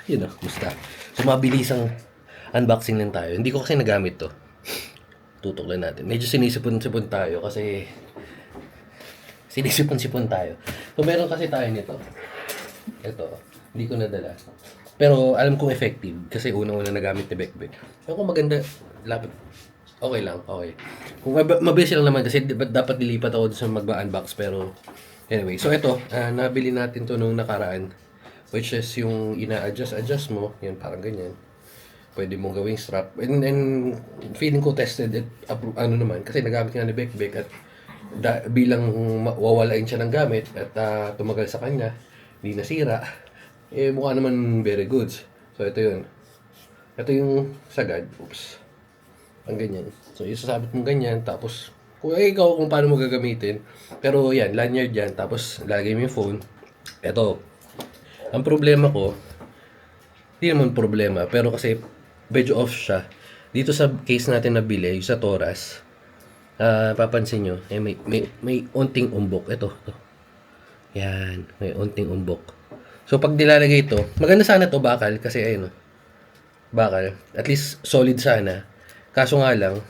Yun o, musta. So, mabilisang unboxing lang tayo. Hindi ko kasi nagamit to. Tutok lang natin. Medyo sinisipon-sipon tayo kasi sinisipon-sipon tayo. So, meron kasi tayo nito. Ito, hindi ko nadala. Pero alam kong effective kasi unang-una nagamit ni Bekbek. Ewan kung maganda, lapit. Okay lang, okay. Kung mabilis lang naman kasi dapat dilipat ako sa magba-unbox pero anyway. So ito, nabili natin to nung nakaraan. Which is yung ina-adjust mo, yan parang ganyan. Pwede mong gawing strap. And feeling ko tested it, ano naman, kasi nagamit nga ni Bekbek at bilang wawalain siya ng gamit at tumagal sa kanya, hindi nasira, eh mukha naman very good. So ito yun. Ito yung sagad. Oops. Ang ganyan. So isasabit mo ganyan, tapos kung ikaw kung paano mo gagamitin. Pero yan, lanyard yan, tapos lagay mo yung phone. Ito. Ang problema ko, hindi naman problema, pero kasi medyo off siya. Dito sa case natin nabili, yung sa Toras, papansin nyo, may unting umbok. Ito. Yan, may unting umbok. So, pag nilalagay ito, maganda sana to bakal, kasi ayun, bakal. At least, solid sana. Kaso nga lang,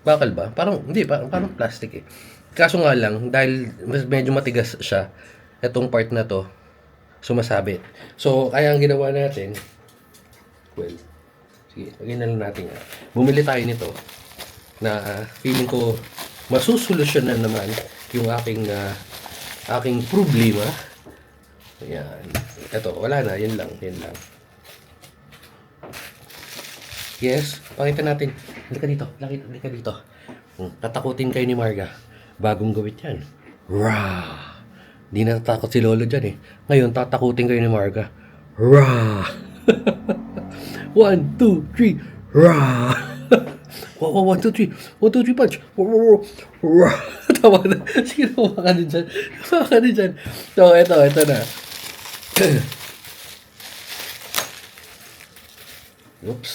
bakal ba? Parang, hindi, parang plastic eh. Kaso nga lang, dahil medyo matigas siya, itong part na to, sumasabit. So, kaya ang ginawa natin, well, sige, lagyan na lang natin yan. Bumili tayo nito, na feeling ko, masusolusyonan naman yung aking problema. Ayan. Ito, wala na. Yan lang. Yes, pakita natin. Halika dito. Halika dito. Tatakutin kayo ni Marga. Bagong gawit yan. Rah! Di natatakot si Lolo dyan eh. Ngayon, tatakutin kayo ni Marga. Rah! 1, 2, 3. Rah! 1, 2, 3. 1, 2, 3, punch. Rah! Tawa na. Sige, tawa ka din dyan. So, ito na. Oops.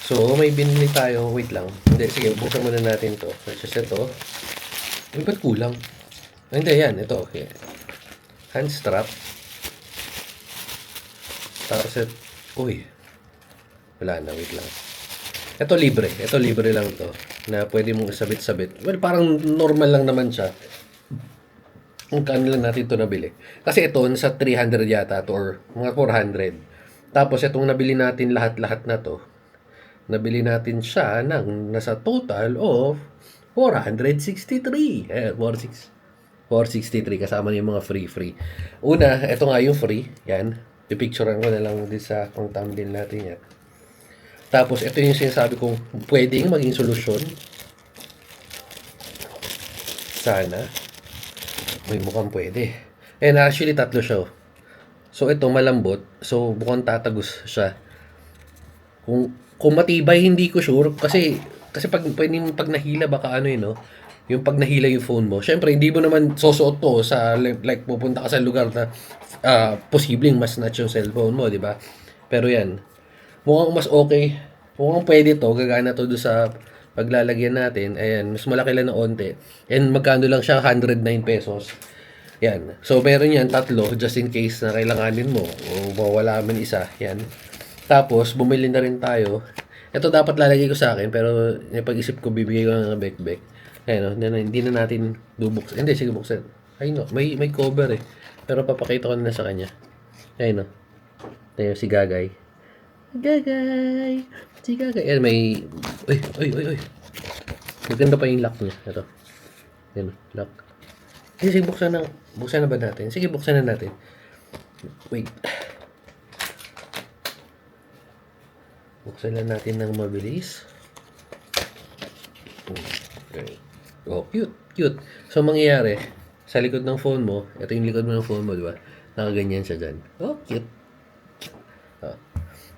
So, may binili tayo. Wait lang. Hindi, sige, buksan muna natin to. Which is ito. Uy, ba't kulang? Hindi, yan. Ito, okay. Hand strap. Tapos, uy. Wala na, wait lang. Ito libre lang to. Na pwede mong sabit-sabit. Well, parang normal lang naman siya. Kung kano lang natin ito nabili. Kasi ito, nasa 300 yata to or mga 400. Tapos itong nabili natin lahat-lahat na to, nabili natin siya ng nasa total of 463. 463 kasama na yung mga free. Una, ito nga yung free. Yan. Pipicturean ko na lang din sa kung thumbnail natin yan. Tapos ito yung sinasabi kong pwedeng maging solusyon. Sana. May mukhang pwede. And actually, tatlo siya. So, ito malambot. So, mukhang tatagos siya. Kung matibay, hindi ko sure. Kasi pag nahila, baka ano no? Yung pag nahila yung phone mo. Syempre, hindi mo naman susuot to sa, like, pupunta ka sa lugar na posibleng mas snatch yung cellphone mo, di ba? Pero yan. Mukhang mas okay. Mukhang pwede to. Gagana to doon sa paglalagyan natin. Ayan, mas malaki lang na onte. And magkano lang siya? 109 pesos. Yan. So, meron yan, tatlo, just in case na kailanganin mo. O mawala man isa. Yan. Tapos, bumili na rin tayo. Ito dapat lalagay ko sa akin, pero pag-isip ko, bibigay ko ng Bekbek. Ayan, hindi na natin bubuksan. Hindi, sige, buksan. Ay, no. May cover eh. Pero papakita ko na sa kanya. Ayan, no. Tayo, si Gagay. Si Gagay. Ayan, may... Uy. Maganda pa yung lock niya. Ito. Ayan, lock. Sige, buksan na ba natin? Sige, buksan na natin. Wait. Buksan na natin ng mabilis. Okay. Oh, cute. So, mangyayari, sa likod ng phone mo, ito yung likod mo ng phone mo, di ba? Nakaganyan siya dyan. Oh, cute. Oh.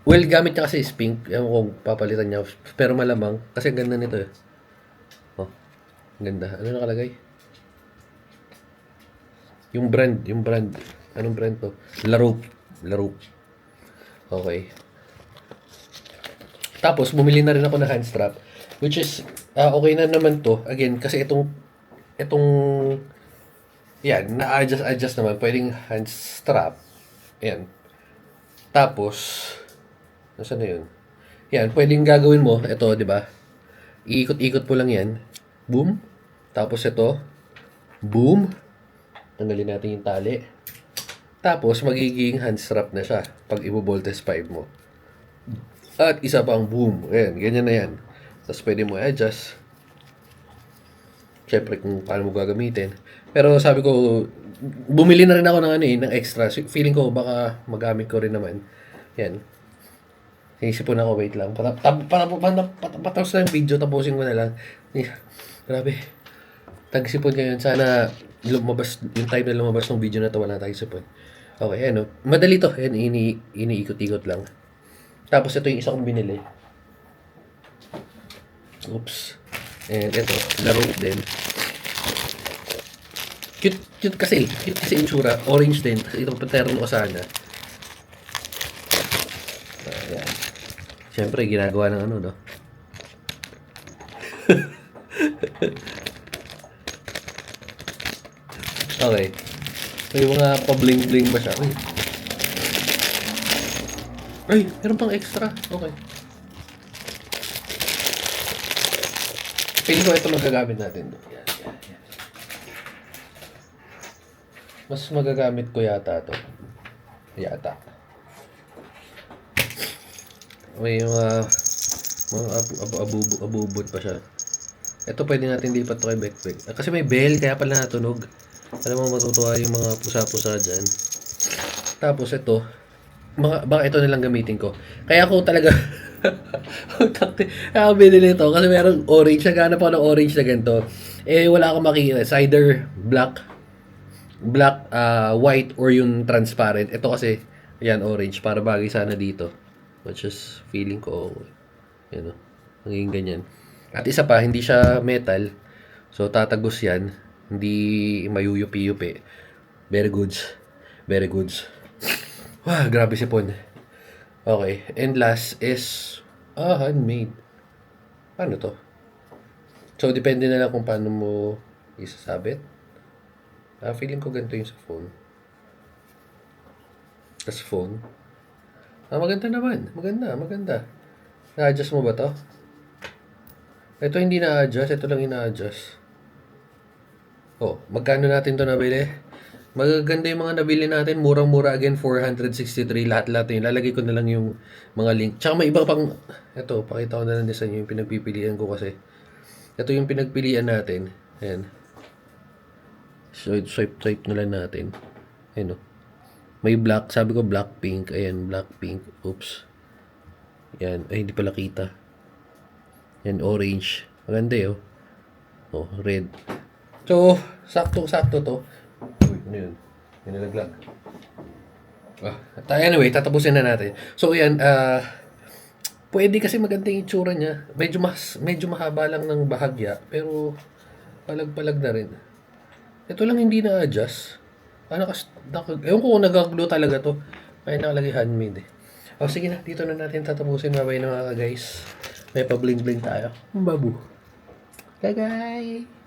Well, gamit niya kasi is pink. Ewan ko papalitan niya. Pero malamang, kasi ang ganda nito eh. Oh, ganda. Ano nakalagay? Yung brand. Anong brand to? Larope. Okay. Tapos, bumili na rin ako ng hand strap. Which is, okay na naman to. Again, kasi itong, yan, na-adjust naman. Pwedeng hand strap. Ayan. Tapos, nasaan na yun? Yan, pwedeng gagawin mo, ito, di ba? Iikot-ikot mo lang yan. Boom. Tapos ito, boom. Tanggalin natin yung tali. Tapos, magiging hand strap na siya pag ibo-voltes 5 mo. At isa pang boom. Ayan, ganyan na yan. Tapos, pwede mo adjust. Siyempre, kung paano mo gagamitin. Pero sabi ko, bumili na rin ako ng ng extra. Feeling ko, baka magamit ko rin naman. Yan. Inisipon ako, wait lang. Patapos na yung video, tapusin ko na lang. Grabe. Tagsipon ngayon. Sana lumabas, yung time na lumabas ng video na to, wala tayong sipon. Okay, ano. Madali to. Yan, iniikot-ikot lang. Tapos ito yung isa kong binili. Oops. And ito, laro din. Cute kasi. Cute kasi yung tsura. Orange din. Itong pattern ko sana. Ayan. Siyempre, ginagawa ng ano, no? Okay. May mga pa-bling-bling ba siya? Ay, meron pang extra. Okay. Feeling ko ito magagamit natin. Yan. Mas magagamit ko yata to. Yata. May mga abubot pa siya. Ito pwede natin lipat to kay backpack. Kasi may bell, kaya pala natunog. Alam mo, matutuwa yung mga pusa-pusa dyan. Tapos ito, baka ito nilang gamitin ko. Kaya ako talaga, kaya ako binili ito. Kasi merong orange, naghanap ako ng orange na ganito. Eh, wala akong makikita. It's either black, white, or yung transparent. Ito kasi, yan, orange. Para bagay sana dito. Which is, feeling ko, yan o, naging ganyan. At isa pa, hindi siya metal. So, tatagos yan. Hindi mayuyupi-yupi. Very goods. Very goods. Wow, grabe sipon. Okay. And last is, handmade. Paano to? So, depende na lang kung paano mo isasabit. Feeling ko ganito yung sa phone. Tapos phone. Maganda naman. Maganda. Na-adjust mo ba to? Ito hindi na-adjust. Ito lang ina-adjust. Oh, magkano natin to nabili? Magaganda yung mga nabili natin. Murang-mura again. 463. Lahat-lahat yun. Lalagay ko na lang yung mga link. Tsaka may iba pang... Ito, pakita ko na lang din sa inyo yung pinagpipilian ko kasi. Ito yung pinagpilian natin. Ayan. Swipe na lang natin. Ayan o. May black. Sabi ko black pink. Ayan, black pink. Oops. Ayan. Ay, hindi pala kita. Ayan, orange. Maganda eh, oh. Oh, red. So, sakto to. Uy, ano yun? May nalaglag. Anyway, tatapusin na natin. So, ayan, pwede kasi maganda yung itsura niya. Medyo mahaba lang ng bahagya, pero palag-palag na rin. Ito lang hindi na-adjust. Ewan ko kung nag-glue talaga to. Kaya nakalagay handmade eh. Sige na, dito na natin tatapusin. Mabay na mga guys. May pa-bling-bling tayo. Babu. Bye-bye!